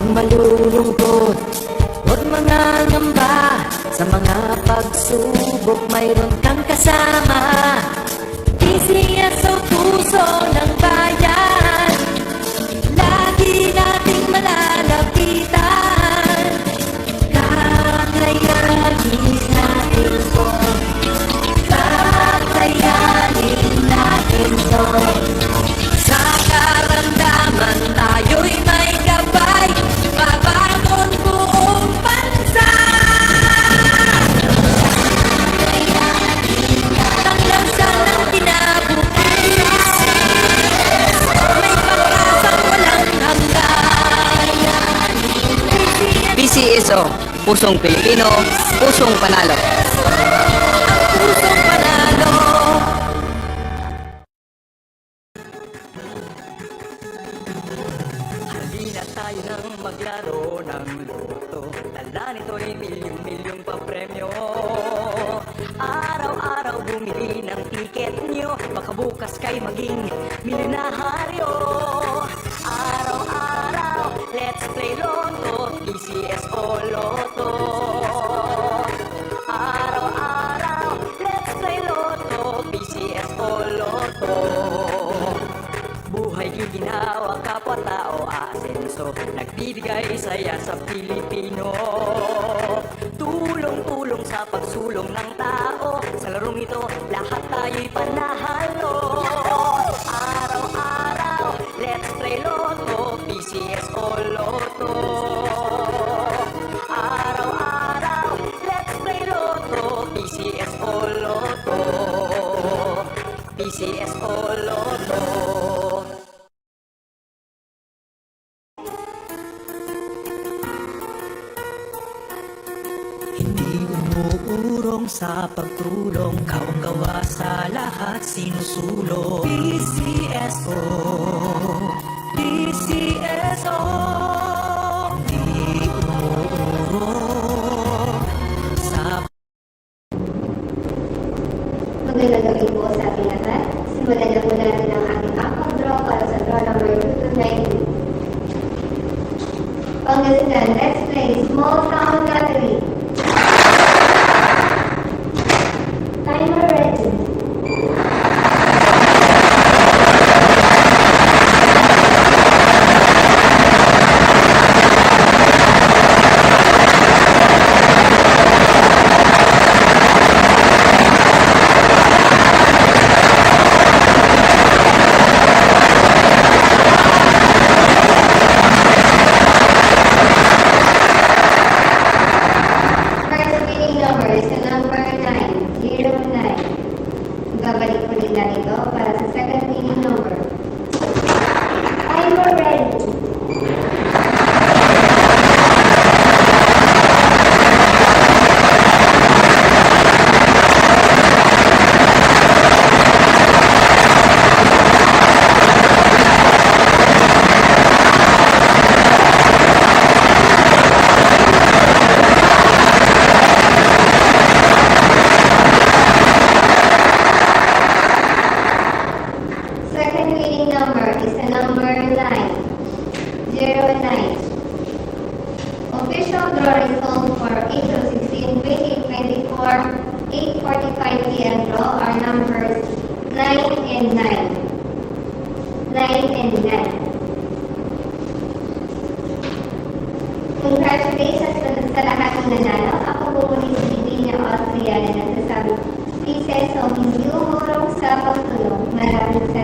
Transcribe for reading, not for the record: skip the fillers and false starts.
Huwag malulungkot, huwag mangangamba. Sa mga pagsubok mayroon kang kasama. DCS sa puso ng bayan, lagi nating malalapitan. Kakayanin natin to, kakayanin natin to. Sa karamdaman tayo'y may gabay, babangon buong bansa. Ang lansa ng kinabukasan, may pag-asang walang hanggan. PCSO, Pusong Pilipino, Pusong Panalo. Ang pusong panalo. Halina tayo nang maglaro ng loto. Dala nito'y milyong-milyong papremyo. Araw-araw bumili ng tiket nyo, baka bukas kay maging milyonaryo. Araw-araw, let's play Lotto, PCS o Lotto. Araw-araw, let's play Lotto, PCS o Lotto. Buhay giginawa, kapwa-tao asenso, nagbibigay saya sa Pilipino. Tulong-tulong sa pagsulong ng tao, sa larong ito lahat tayo'y panahalo. Araw-araw, let's play Lotto, PCS o Lotto. Araw-araw, let's play Lotto, PCS o Lotto. PCS o Lotto. Hindi umuurong sa pagtulong, kawang gawa sa lahat sinusulong. PCSO, PCSO. Hindi umuurong sa... Magandang gabi po sa ating lahat. Simulan na po natin ang ating akong draw para sa draw number 292. Pangasinan, let's play Small Town Lottery. Timer ready. First winning number is the number 909. Babalik po nila ito para sa second winning number. Timer ready. Second winning number is the number 909. Official draw result for April 16, 2024, 8:45 p.m. draw are numbers 9 and 9. 9 and 9. Congratulations sa lahat ng nanalo. Ako po muli si Divina Austria na nagsasabi, PCSO, hindi umurong sa pagtulong. Maraming salamat.